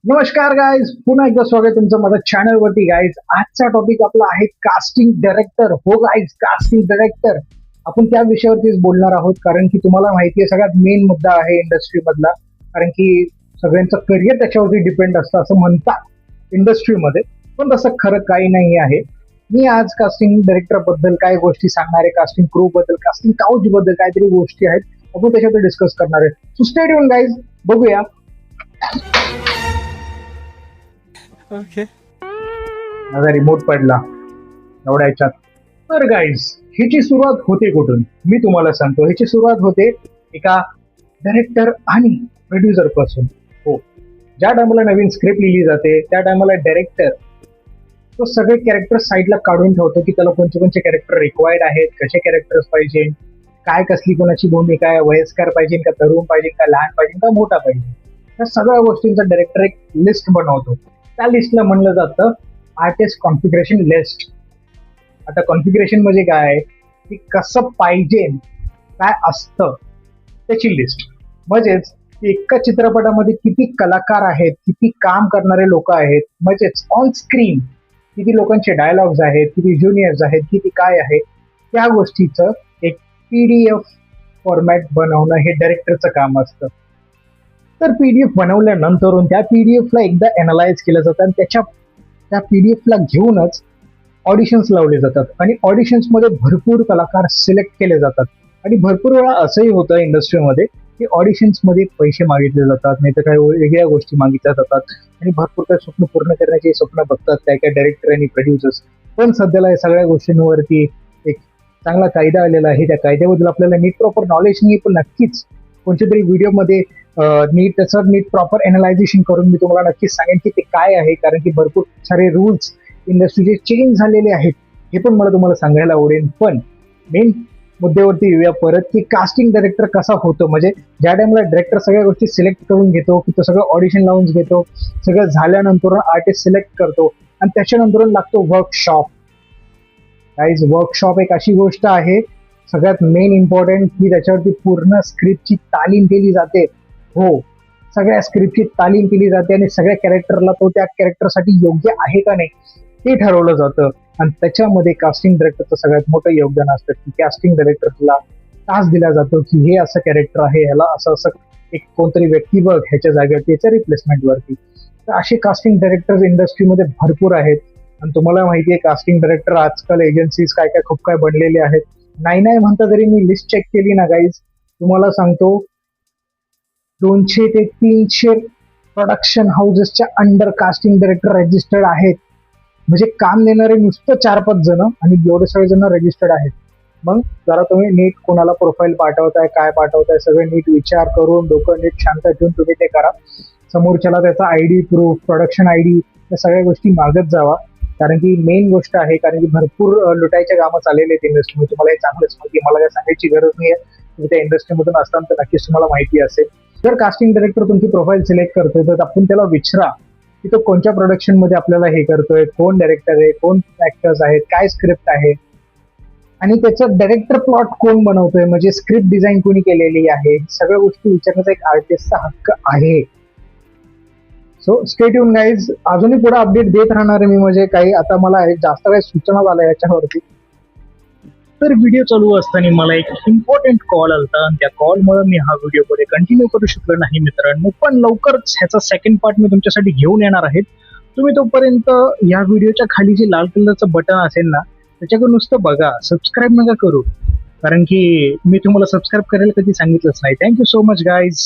नमस्कार गाईज, पुन्हा एकदा स्वागत तुमचं माझ्या चॅनल वरती. गाईज, आजचा टॉपिक आपला आहे कास्टिंग डायरेक्टर. हो गाईज, कास्टिंग डायरेक्टर आपण त्या विषयावरतीच बोलणार आहोत, कारण की तुम्हाला माहिती आहे सगळ्यात मेन मुद्दा आहे इंडस्ट्री मधला. कारण की सगळ्यांचं करिअर त्याच्यावरती डिपेंड असतं असं म्हणतात इंडस्ट्रीमध्ये, पण तसं खरं काही नाही आहे. मी आज कास्टिंग डायरेक्टर बद्दल काय गोष्टी सांगणार आहे, कास्टिंग क्रू बद्दल, कास्टिंग काउच बद्दल काहीतरी गोष्टी आहेत आपण त्याच्यावर डिस्कस करणार आहे. सो स्टे ट्यून गाईज, बघूया. ओके. माझा रिमोट पडला एवढ्या ह्याच्यात. तर गाईज, ह्याची सुरुवात होते कुठून मी तुम्हाला सांगतो. ह्याची सुरुवात होते एका डायरेक्टर आणि प्रोड्युसर पासून. हो, ज्या टायमाला नवीन स्क्रिप्ट लिहिली जाते त्या टायमाला डायरेक्टर तो सगळे कॅरेक्टर साईडला काढून ठेवतो की त्याला कोणते कोणते कॅरेक्टर रिक्वायर्ड आहेत, कसे कॅरेक्टर्स पाहिजे, काय कसली कोणाची भूमिका आहे, वयस्कर पाहिजे का तरुण पाहिजे का लहान पाहिजे का मोठा पाहिजे, या सगळ्या गोष्टींचा डायरेक्टर एक लिस्ट बनवतो. त्या लिस्टला म्हणलं जातं आर्टिस्ट कॉन्फिगरेशन लिस्ट. आता कॉन्फिगरेशन म्हणजे काय, की कसं पाहिजे, काय असतं त्याची लिस्ट. म्हणजेच एका चित्रपटामध्ये किती कलाकार आहेत, किती काम करणारे लोक आहेत, म्हणजेच ऑन स्क्रीन किती लोकांचे डायलॉग्स आहेत, किती ज्युनियर्स आहेत, किती काय आहे, त्या गोष्टीचं एक PDF फॉर्मॅट बनवणं हे डायरेक्टरचं काम असतं. तर PDF बनवल्यानंतर त्या PDF ला एकदा अनालाइज केलं जातं आणि त्या PDF ला घेऊनच ऑडिशन्स लावले जातात आणि ऑडिशन्स मध्ये भरपूर कलाकार सिलेक्ट केले जातात. आणि भरपूर वेळा असंही होतं इंडस्ट्रीमध्ये की ऑडिशन्स मध्ये पैसे मागितले जातात, नाही तर काही वेगळ्या गोष्टी मागितल्या जातात आणि भरपूर काही स्वप्न पूर्ण करण्याचे स्वप्न बघतात काय काय डायरेक्टर आणि प्रोड्युसर्स. पण सध्याला या सगळ्या गोष्टींवरती एक चांगला कायदा आलेला आहे. त्या कायद्याबद्दल आपल्याला नीट प्रॉपर नॉलेज नाही, पण नक्कीच कोणत्या तरी व्हिडिओमध्ये नीट प्रॉपर अनालायझेशन करून मी तुम्हाला नक्कीच सांगेन की ते काय आहे. कारण की भरपूर सारे रूल्स इंडस्ट्रीचे चेंज झालेले आहेत, हे पण मला तुम्हाला सांगायला आवडेल. पण मेन मुद्द्यावरती येऊया परत, की कास्टिंग डायरेक्टर कसा होतो. म्हणजे ज्या टाइमला डायरेक्टर सगळ्या गोष्टी सिलेक्ट करून घेतो, की तो सगळं ऑडिशन लावून घेतो, सगळं झाल्यानंतर आर्टिस्ट सिलेक्ट करतो आणि त्याच्यानंतर लागतो वर्कशॉप. गाईज, वर्कशॉप एक अशी गोष्ट आहे सगळ्यात मेन इम्पॉर्टंट, की त्याच्यावरती पूर्ण स्क्रिप्टची तालीम केली जाते. हो, सगळ्या स्क्रिप्टची तालीम केली जाते आणि सगळ्या कॅरेक्टरला तो त्या कॅरेक्टरसाठी योग्य आहे का नाही ते ठरवलं जातं. आणि त्याच्यामध्ये कास्टिंग डायरेक्टरचं सगळ्यात मोठं योगदान असतं, की कास्टिंग डायरेक्टरला टास्क दिला जातो की हे असं कॅरेक्टर आहे, ह्याला असं असं एक कोणतरी व्यक्ती बघ ह्याच्या जागेवरती, याच्या रिप्लेसमेंट वरती. तर असे कास्टिंग डायरेक्टर इंडस्ट्रीमध्ये भरपूर आहेत. आणि तुम्हाला माहिती आहे कास्टिंग डायरेक्टर आजकाल एजन्सीज काय काय खूप काय बनलेले आहेत. नाही म्हणता जरी मी लिस्ट चेक केली ना गाईज, तुम्हाला सांगतो 200 ते 300 प्रोडक्शन हाऊसेसच्या अंडर कास्टिंग डायरेक्टर रजिस्टर्ड आहेत. म्हणजे काम देणारे नुसतं 4-5 जण आणि एवढे सगळे जण रजिस्टर्ड आहेत. मग जरा तुम्ही नीट कोणाला प्रोफाईल पाठवताय, काय पाठवताय, सगळे नीट विचार करून डोकं नीट शांत ठेवून तुम्ही ते करा. समोरच्याला त्याचा ID प्रूफ, प्रोडक्शन ID या सगळ्या गोष्टी मागत जावा. कारण की मेन गोष्ट आहे, कारण की भरपूर लुटायच्या कामं चाललेले आहेत इंडस्ट्रीमध्ये. तुम्हाला हे चांगलंच माहिती, मला काय सांगायची गरज नाही आहे. तुम्ही त्या इंडस्ट्रीमधून असताना तर नक्कीच तुम्हाला माहिती असेल. जर कास्टिंग डायरेक्टर तुमची प्रोफाईल सिलेक्ट करतोय तर आपण त्याला विचारा की तो कोणत्या प्रोडक्शन मध्ये आपल्याला हे करतोय, कोण डायरेक्टर आहे, कोण ऍक्टर्स आहेत, काय स्क्रिप्ट आहे आणि त्याचं डायरेक्टर प्लॉट कोण बनवतोय, म्हणजे स्क्रिप्ट डिझाईन कोणी केलेली आहे, सगळ्या गोष्टी विचारण्याचा एक आर्टिस्टचा हक्क आहे. सो स्टे ट्यून गाईज, अजूनही पुढे अपडेट देत राहणार आहे मी. म्हणजे काही आता मला जास्त काही सूचना झाल्या याच्यावरती. तर व्हिडिओ चालू असताना मला एक इम्पॉर्टंट कॉल आलता आणि त्या कॉलमुळे मी हा व्हिडिओ पुढे कंटिन्यू करू शकलो नाही मित्रांनो. पण लवकरच ह्याचा सेकंड पार्ट मी तुमच्यासाठी घेऊन येणार आहे. तुम्ही तोपर्यंत या व्हिडिओच्या खाली जे लाल कलरचं बटन असेल ना, त्याच्याकडे नुसतं बघा, सबस्क्राईब नका करू, कारण की मी तुम्हाला सबस्क्राईब करायला कधी सांगितलंच नाही. Thank you so much guys.